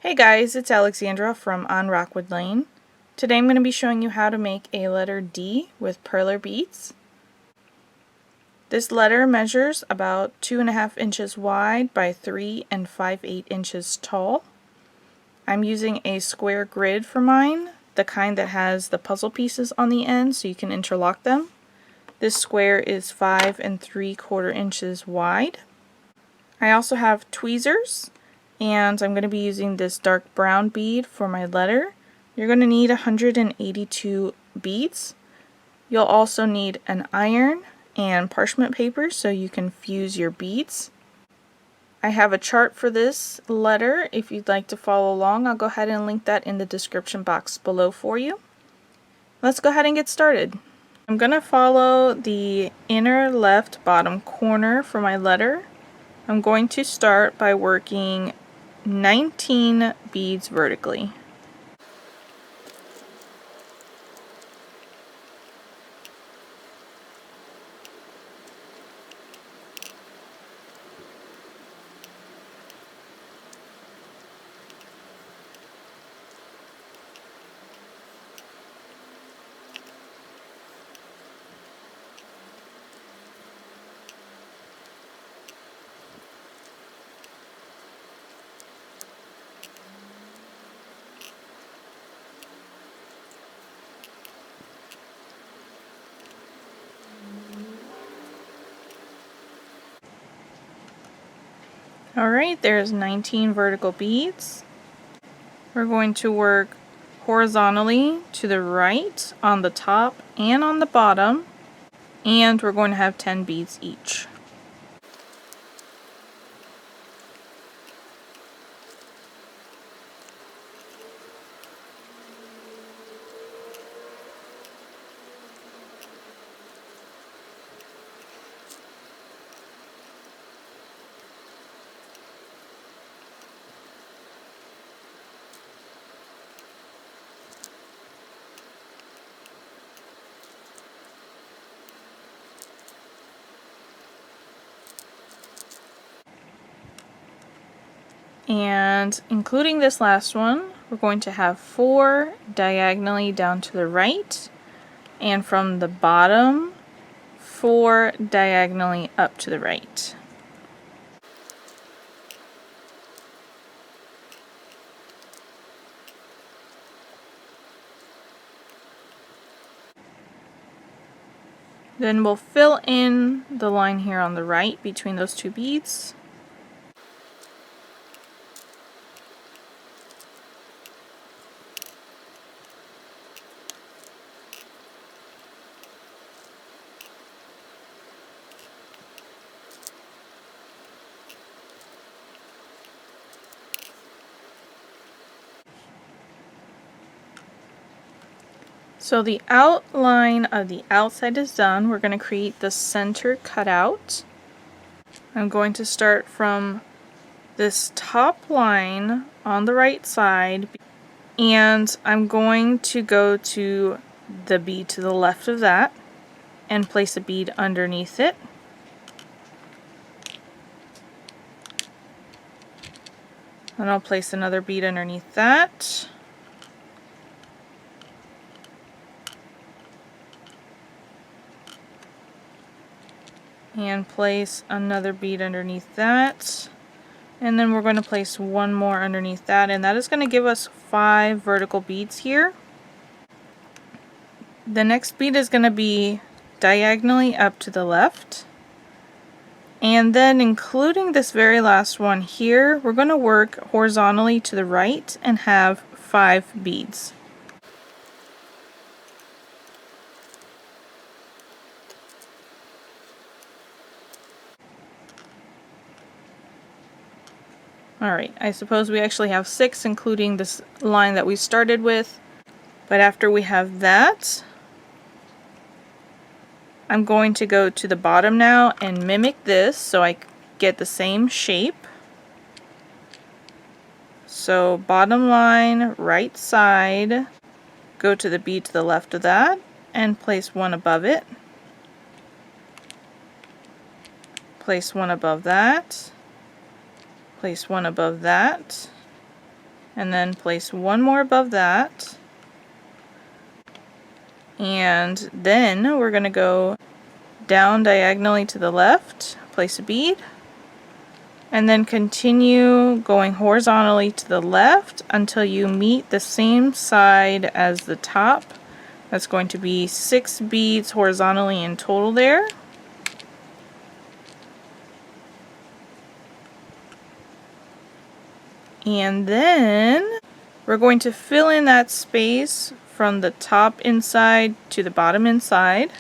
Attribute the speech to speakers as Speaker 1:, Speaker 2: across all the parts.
Speaker 1: Hey guys, it's Alexandra from On Rockwood Lane. Today I'm going to be showing you how to make a letter D with perler beads. This letter measures about 2.5 inches wide by 3 5/8 inches tall. I'm using a square grid for mine, the kind that has the puzzle pieces on the end so you can interlock them. This square is 5 3/4 inches wide. I also have tweezers, and I'm going to be using this dark brown bead for my letter. You're going to need 182 beads. You'll also need an iron and parchment paper so you can fuse your beads. I have a chart for this letter. If you'd like to follow along, I'll go ahead and link that in the description box below for you. Let's go ahead and get started. I'm going to follow the inner left bottom corner for my letter. I'm going to start by working 19 beads vertically. Alright, there's 19 vertical beads. We're going to work horizontally to the right on the top and on the bottom, and we're going to have 10 beads each. And including this last one, we're going to have 4 diagonally down to the right, and from the bottom, 4 diagonally up to the right. Then we'll fill in the line here on the right between those 2 beads. So the outline of the outside is done. We're going to create the center cutout. I'm going to start from this top line on the right side, and I'm going to go to the bead to the left of that and place a bead underneath it. Then I'll place another bead underneath that. And place another bead underneath that, and then we're going to place one more underneath that, and that is going to give us 5 vertical beads here. The next bead is going to be diagonally up to the left, and then including this very last one here, we're going to work horizontally to the right and have 5 beads. Alright, I suppose we actually have 6, including this line that we started with. But after we have that, I'm going to go to the bottom now and mimic this so I get the same shape. So bottom line, right side, go to the bead to the left of that and place one above it. Place one above that. Place one above that. and then place one more above that. And then we're going to go down diagonally to the left, place a bead, and then continue going horizontally to the left until you meet the same side as the top. That's going to be 6 beads horizontally in total there. And then we're going to fill in that space from the top inside to the bottom inside.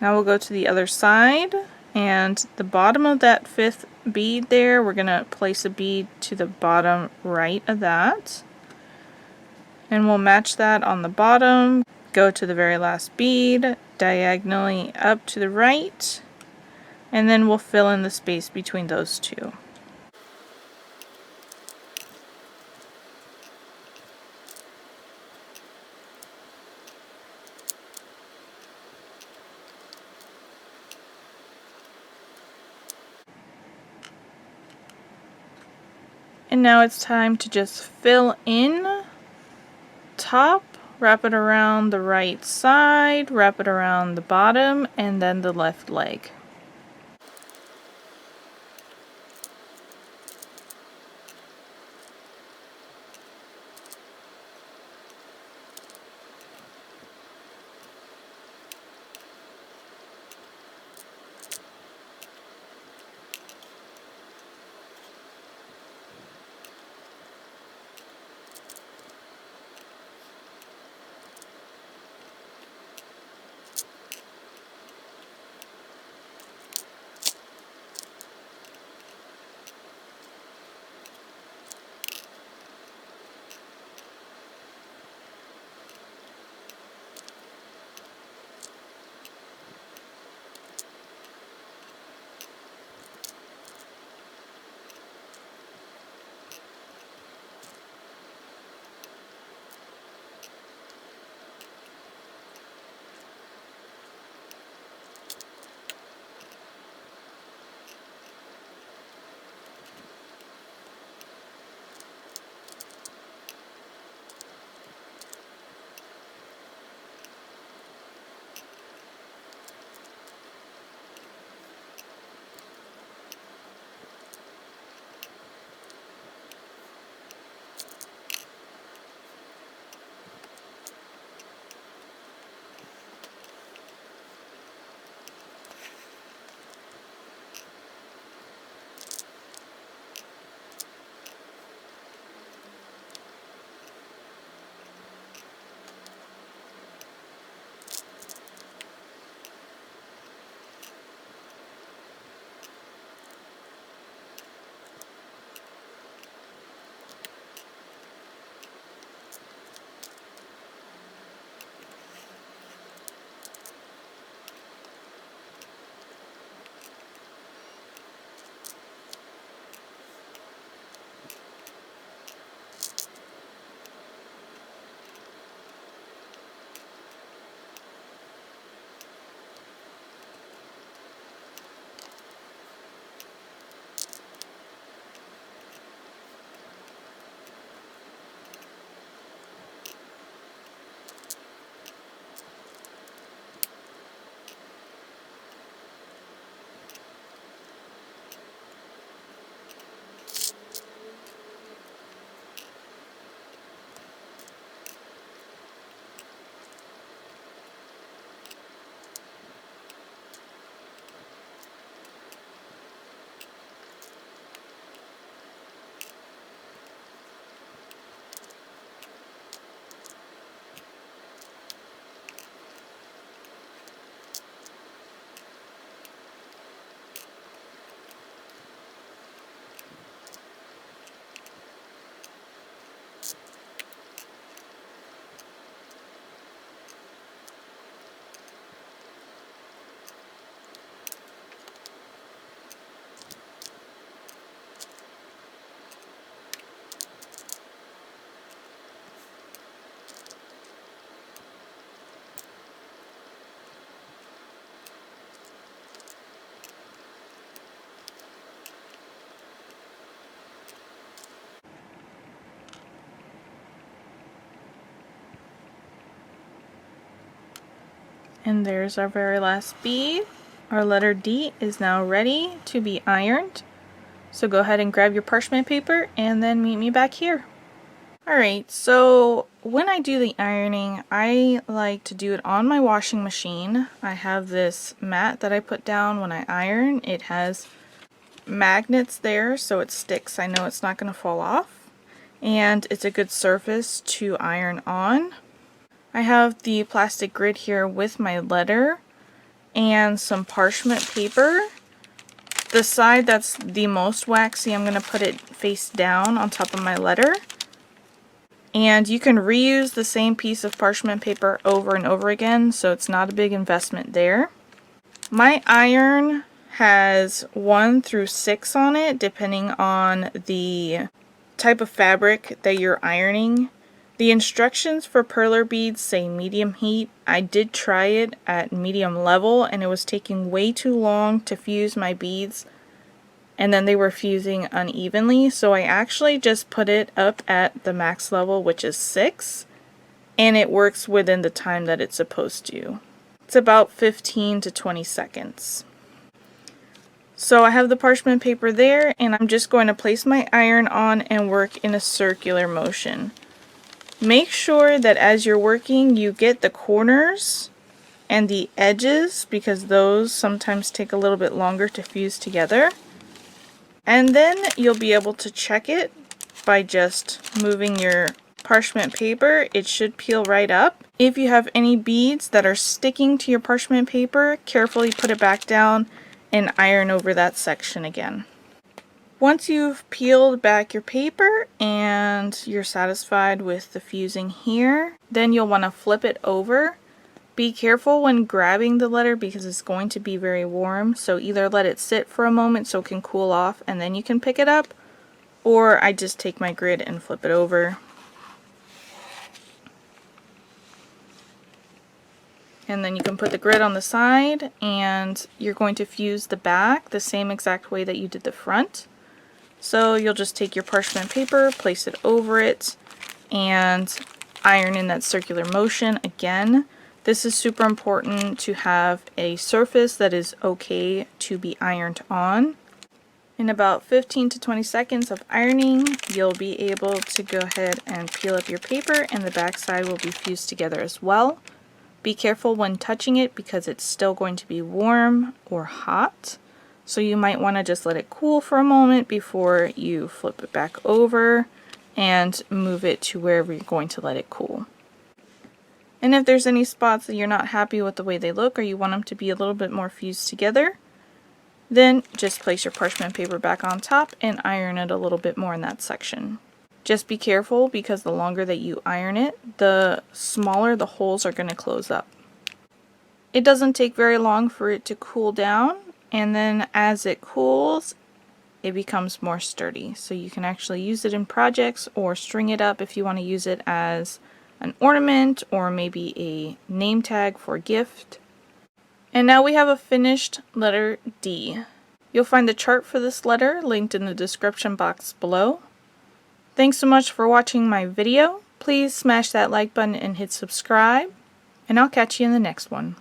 Speaker 1: Now we'll go to the other side, and the bottom of that 5th bead there, we're going to place a bead to the bottom right of that. And we'll match that on the bottom, go to the very last bead, diagonally up to the right, and then we'll fill in the space between those two. And now it's time to just fill in top, wrap it around the right side, wrap it around the bottom, and then the left leg. And there's our very last bead. Our letter D is now ready to be ironed. So go ahead and grab your parchment paper and then meet me back here. Alright, so when I do the ironing, I like to do it on my washing machine. I have this mat that I put down when I iron. It has magnets there so it sticks. I know it's not going to fall off. And it's a good surface to iron on. I have the plastic grid here with my letter and some parchment paper. The side that's the most waxy, I'm going to put it face down on top of my letter. And you can reuse the same piece of parchment paper over and over again, so it's not a big investment there. My iron has 1 through 6 on it, depending on the type of fabric that you're ironing. The instructions for perler beads say medium heat. I did try it at medium level and it was taking way too long to fuse my beads, and then they were fusing unevenly, so I actually just put it up at the max level, which is 6, and it works within the time that it's supposed to. It's about 15 to 20 seconds. So I have the parchment paper there, and I'm just going to place my iron on and work in a circular motion. Make sure that as you're working, you get the corners and the edges, because those sometimes take a little bit longer to fuse together. And then you'll be able to check it by just moving your parchment paper. It should peel right up. If you have any beads that are sticking to your parchment paper, carefully put it back down and iron over that section again. Once you've peeled back your paper and you're satisfied with the fusing here, then you'll want to flip it over. Be careful when grabbing the letter because it's going to be very warm, so either let it sit for a moment so it can cool off and then you can pick it up, or I just take my grid and flip it over. And then you can put the grid on the side and you're going to fuse the back the same exact way that you did the front. So you'll just take your parchment paper, place it over it, and iron in that circular motion again. This is super important to have a surface that is okay to be ironed on. In about 15 to 20 seconds of ironing, you'll be able to go ahead and peel up your paper, and the back side will be fused together as well. Be careful when touching it because it's still going to be warm or hot. So you might want to just let it cool for a moment before you flip it back over and move it to wherever you're going to let it cool. And if there's any spots that you're not happy with the way they look or you want them to be a little bit more fused together, then just place your parchment paper back on top and iron it a little bit more in that section. Just be careful because the longer that you iron it, the smaller the holes are going to close up. It doesn't take very long for it to cool down, and then as it cools, it becomes more sturdy. So you can actually use it in projects or string it up if you want to use it as an ornament or maybe a name tag for a gift. And now we have a finished letter D. You'll find the chart for this letter linked in the description box below. Thanks so much for watching my video. Please smash that like button and hit subscribe, and I'll catch you in the next one.